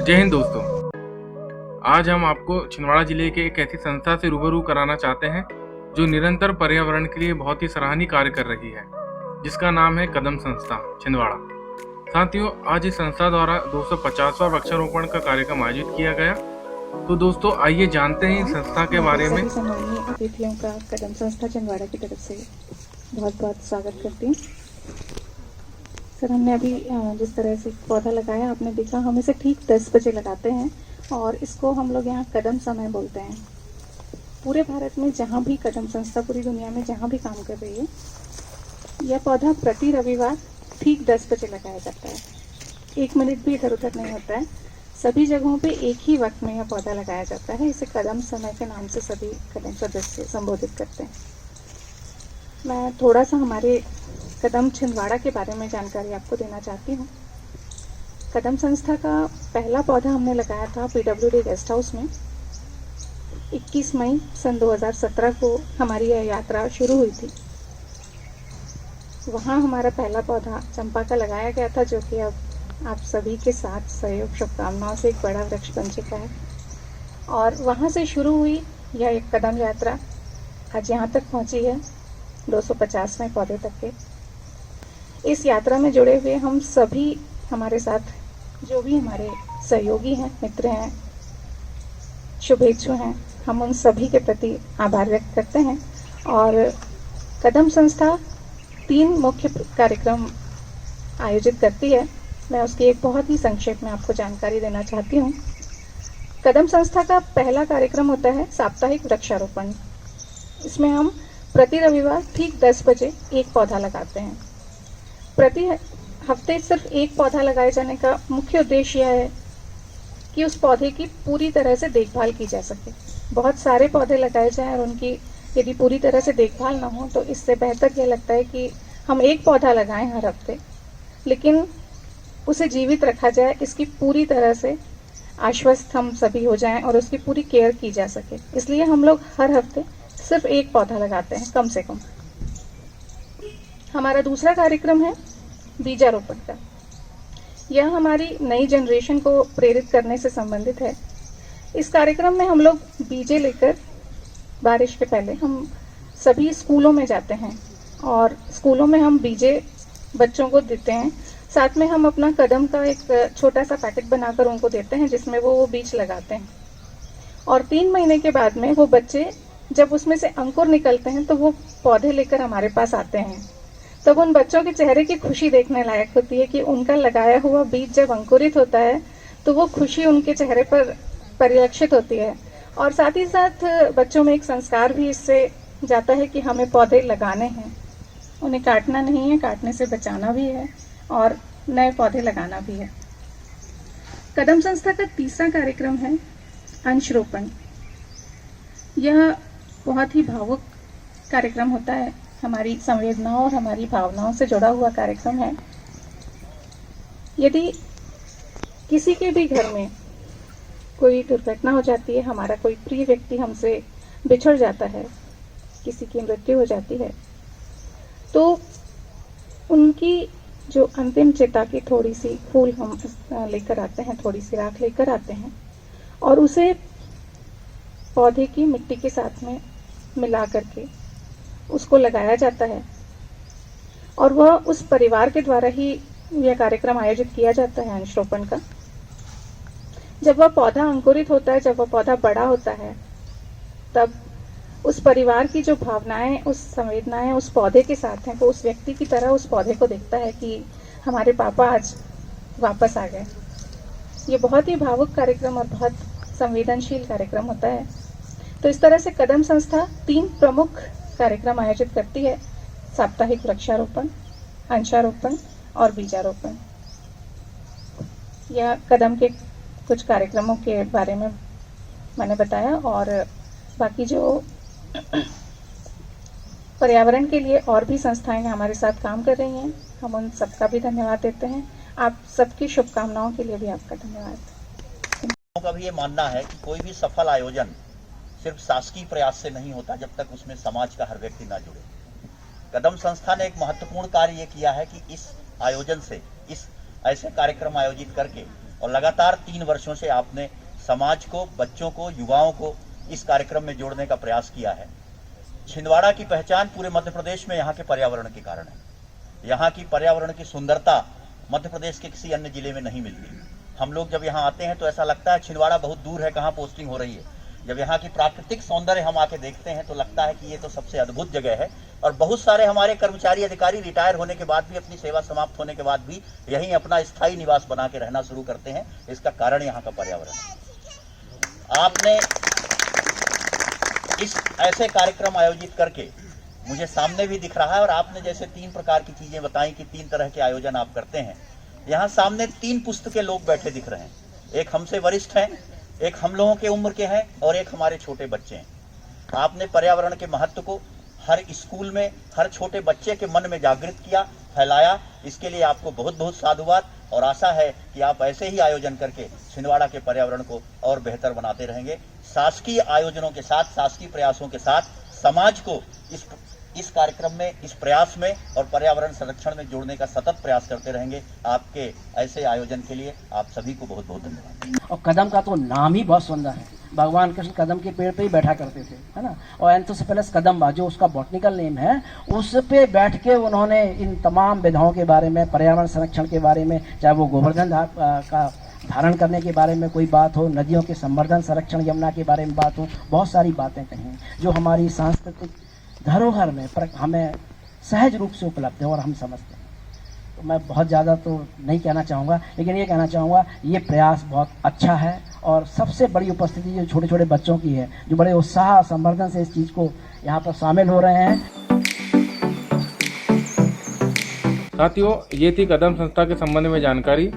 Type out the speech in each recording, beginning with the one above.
जय हिंद दोस्तों। आज हम आपको छिंदवाड़ा जिले के एक ऐसी संस्था से रूबरू कराना चाहते हैं जो निरंतर पर्यावरण के लिए बहुत ही सराहनीय कार्य कर रही है, जिसका नाम है कदम संस्था छिंदवाड़ा। साथियों, आज इस संस्था द्वारा 250वां वृक्षारोपण का कार्यक्रम आयोजित किया गया। तो दोस्तों, आइए जानते हैं इस संस्था के बारे में। सम्मानीय अतिथियों का कदम संस्था छिंदवाड़ा की तरफ से बहुत बहुत स्वागत करती हूँ। सर, हमने अभी जिस तरह से पौधा लगाया, आपने देखा, हम इसे ठीक 10 बजे लगाते हैं और इसको हम लोग यहाँ कदम समय बोलते हैं। पूरे भारत में जहाँ भी कदम संस्था, पूरी दुनिया में जहाँ भी काम कर रही है, यह पौधा प्रति रविवार ठीक 10 बजे लगाया जाता है। 1 मिनट भी इधर उधर नहीं होता है। सभी जगहों पे एक ही वक्त में यह पौधा लगाया जाता है। इसे कदम समय के नाम से सभी कदम सदस्य संबोधित करते हैं। मैं थोड़ा सा हमारे कदम छिंदवाड़ा के बारे में जानकारी आपको देना चाहती हूँ। कदम संस्था का पहला पौधा हमने लगाया था PWD गेस्ट हाउस में। 21 मई सन 2017 को हमारी यह यात्रा शुरू हुई थी। वहाँ हमारा पहला पौधा चंपा का लगाया गया था, जो कि अब आप सभी के साथ सहयोग शुभकामनाओं से एक बड़ा वृक्ष बन चुका है। और वहाँ से शुरू हुई यह एक कदम यात्रा आज यहाँ तक पहुँची है, 250वें पौधे तक के। इस यात्रा में जुड़े हुए हम सभी, हमारे साथ जो भी हमारे सहयोगी हैं, मित्र हैं, शुभेच्छु हैं, हम उन सभी के प्रति आभार व्यक्त करते हैं। और कदम संस्था 3 मुख्य कार्यक्रम आयोजित करती है। मैं उसकी एक बहुत ही संक्षेप में आपको जानकारी देना चाहती हूँ। कदम संस्था का पहला कार्यक्रम होता है साप्ताहिक वृक्षारोपण। इसमें हम प्रति रविवार ठीक 10 बजे एक पौधा लगाते हैं। प्रति हफ्ते सिर्फ एक पौधा लगाए जाने का मुख्य उद्देश्य यह है कि उस पौधे की पूरी तरह से देखभाल की जा सके। बहुत सारे पौधे लगाए जाएं और उनकी यदि पूरी तरह से देखभाल ना हो, तो इससे बेहतर यह लगता है कि हम एक पौधा लगाएं हर हफ्ते, लेकिन उसे जीवित रखा जाए, इसकी पूरी तरह से आश्वस्त हम सभी हो जाएं और उसकी पूरी केयर की जा सके। इसलिए हम लोग हर हफ्ते सिर्फ एक पौधा लगाते हैं कम से कम। हमारा दूसरा कार्यक्रम है बीजारोपण का। यह हमारी नई जनरेशन को प्रेरित करने से संबंधित है। इस कार्यक्रम में हम लोग बीजे लेकर बारिश के पहले हम सभी स्कूलों में जाते हैं और स्कूलों में हम बीजे बच्चों को देते हैं। साथ में हम अपना कदम का एक छोटा सा पैकेट बनाकर उनको देते हैं, जिसमें वो बीज लगाते हैं। और 3 महीने के बाद में वो बच्चे जब उसमें से अंकुर निकलते हैं, तो वो पौधे लेकर हमारे पास आते हैं। तब उन बच्चों के चेहरे की खुशी देखने लायक होती है कि उनका लगाया हुआ बीज जब अंकुरित होता है, तो वो खुशी उनके चेहरे पर परिलक्षित होती है। और साथ ही साथ बच्चों में एक संस्कार भी इससे जाता है कि हमें पौधे लगाने हैं, उन्हें काटना नहीं है, काटने से बचाना भी है और नए पौधे लगाना भी है। कदम संस्था का तीसरा कार्यक्रम है अंशरोपण। यह बहुत ही भावुक कार्यक्रम होता है, हमारी संवेदनाओं और हमारी भावनाओं से जुड़ा हुआ कार्यक्रम है। यदि किसी के भी घर में कोई दुर्घटना हो जाती है, हमारा कोई प्रिय व्यक्ति हमसे बिछड़ जाता है, किसी की मृत्यु हो जाती है, तो उनकी जो अंतिम चिता की थोड़ी सी फूल हम लेकर आते हैं, थोड़ी सी राख लेकर आते हैं और उसे पौधे की मिट्टी के साथ में मिला करके उसको लगाया जाता है। और वह उस परिवार के द्वारा ही यह कार्यक्रम आयोजित किया जाता है अंशरोपण का। जब वह पौधा अंकुरित होता है, जब वह पौधा बड़ा होता है, तब उस परिवार की जो भावनाएं, उस संवेदनाएं उस पौधे के साथ हैं, वो उस व्यक्ति की तरह उस पौधे को देखता है कि हमारे पापा आज वापस आ गए। ये बहुत ही भावुक कार्यक्रम और बहुत संवेदनशील कार्यक्रम होता है। तो इस तरह से कदम संस्था 3 प्रमुख कार्यक्रम आयोजित करती है: साप्ताहिक वृक्षारोपण, अंशारोपण और बीजारोपण। यह कदम के कुछ कार्यक्रमों के बारे में मैंने बताया। और बाकी जो पर्यावरण के लिए और भी संस्थाएं हमारे साथ काम कर रही हैं, हम उन सबका भी धन्यवाद देते हैं। आप सबकी शुभकामनाओं के लिए भी आपका धन्यवाद। का भी ये मानना है कि कोई भी सफल आयोजन सिर्फ शासकीय प्रयास से नहीं होता जब तक उसमें समाज का हर व्यक्ति ना जुड़े। कदम संस्था ने एक महत्वपूर्ण कार्य ये किया है कि इस आयोजन से, इस ऐसे कार्यक्रम आयोजित करके और लगातार 3 वर्षों से आपने समाज को, बच्चों को, युवाओं को इस कार्यक्रम में जोड़ने का प्रयास किया है। छिंदवाड़ा की पहचान पूरे मध्य प्रदेश में यहाँ के पर्यावरण के कारण है। यहाँ की पर्यावरण की सुंदरता मध्य प्रदेश के किसी अन्य जिले में नहीं मिलती। हम लोग जब यहाँ आते हैं तो ऐसा लगता है छिंदवाड़ा बहुत दूर है, कहाँ पोस्टिंग हो रही है। जब यहाँ की प्राकृतिक सौंदर्य हम आके देखते हैं तो लगता है कि ये तो सबसे अद्भुत जगह है। और बहुत सारे हमारे कर्मचारी अधिकारी रिटायर होने के बाद भी, अपनी सेवा समाप्त होने के बाद भी यहीं अपना स्थायी निवास बना के रहना शुरू करते हैं। इसका कारण यहाँ का पर्यावरण है। आपने इस ऐसे कार्यक्रम आयोजित करके, मुझे सामने भी दिख रहा है, और आपने जैसे 3 प्रकार की चीजें बताई कि 3 तरह के आयोजन आप करते हैं। यहाँ सामने 3 पुस्त के लोग बैठे दिख रहे हैं। एक हमसे वरिष्ठ हैं, एक हम लोगों के उम्र के हैं, और एक हमारे छोटे बच्चे हैं। आपने पर्यावरण के महत्व को हर स्कूल में, हर छोटे बच्चे के मन में जागृत किया, फैलाया। इसके लिए आपको बहुत बहुत साधुवाद, और आशा है कि आप ऐसे ही आयोजन करके छिंदवाड़ा के पर्यावरण को और बेहतर बनाते रहेंगे। शासकीय आयोजनों के साथ, शासकीय प्रयासों के साथ समाज को इस कार्यक्रम में, इस प्रयास में और पर्यावरण संरक्षण में जोड़ने का सतत प्रयास करते रहेंगे। आपके ऐसे आयोजन के लिए आप सभी को बहुत बहुत धन्यवाद। और कदम का तो नाम ही बहुत सुंदर है। भगवान कृष्ण कदम के पेड़ पे ही बैठा करते थे, है ना। और एंथोसेफेलस कदम्बा, जो उसका बॉटनिकल नेम है, उस पे बैठ के उन्होंने इन तमाम विधाओं के बारे में, पर्यावरण संरक्षण के बारे में, चाहे वो गोवर्धन का धारण करने के बारे में कोई बात हो, नदियों के संवर्धन, संरक्षण, यमुना के बारे में बात हो, बहुत सारी बातें कही जो हमारी सांस्कृतिक धरोहर में हमें सहज रूप से उपलब्ध है और हम समझते हैं। तो मैं बहुत ज़्यादा तो नहीं कहना चाहूँगा, लेकिन ये कहना चाहूँगा ये प्रयास बहुत अच्छा है। और सबसे बड़ी उपस्थिति जो छोटे छोटे बच्चों की है, जो बड़े उत्साह संवर्धन से इस चीज़ को यहाँ पर शामिल हो रहे हैं। साथियों, ये थी कदम संस्था के संबंध में जानकारी।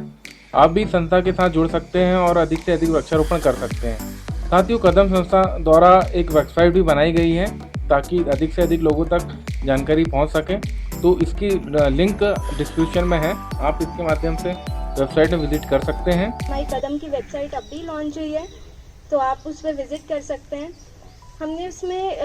आप भी संस्था के साथ जुड़ सकते हैं और अधिक से अधिक वृक्षारोपण कर सकते हैं। साथियों, कदम संस्था द्वारा एक वेबसाइट भी बनाई गई है ताकि अधिक से अधिक लोगों तक जानकारी पहुंच सके। तो इसकी लिंक डिस्क्रिप्शन में है, आप इसके माध्यम से वेबसाइट में विजिट कर सकते हैं। हमारी कदम की वेबसाइट अब भी लॉन्च हुई है, तो आप उस पर विजिट कर सकते हैं। हमने उसमें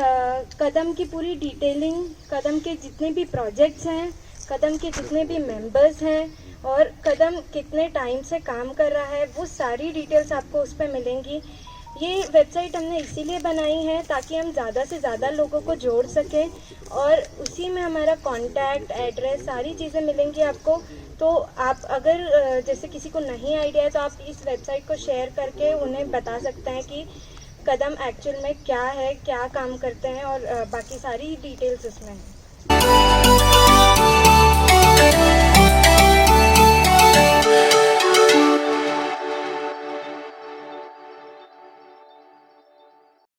कदम की पूरी डिटेलिंग, कदम के जितने भी प्रोजेक्ट्स हैं, कदम के जितने भी मेंबर्स हैं और कदम कितने टाइम से काम कर रहा है, वो सारी डिटेल्स आपको उस पर मिलेंगी। ये वेबसाइट हमने इसीलिए बनाई है ताकि हम ज़्यादा से ज़्यादा लोगों को जोड़ सकें, और उसी में हमारा कॉन्टैक्ट, एड्रेस, सारी चीज़ें मिलेंगी आपको। तो आप अगर जैसे किसी को नहीं आइडिया है तो आप इस वेबसाइट को शेयर करके उन्हें बता सकते हैं कि कदम एक्चुअल में क्या है, क्या काम करते हैं, और बाकी सारी डिटेल्स उसमें हैं।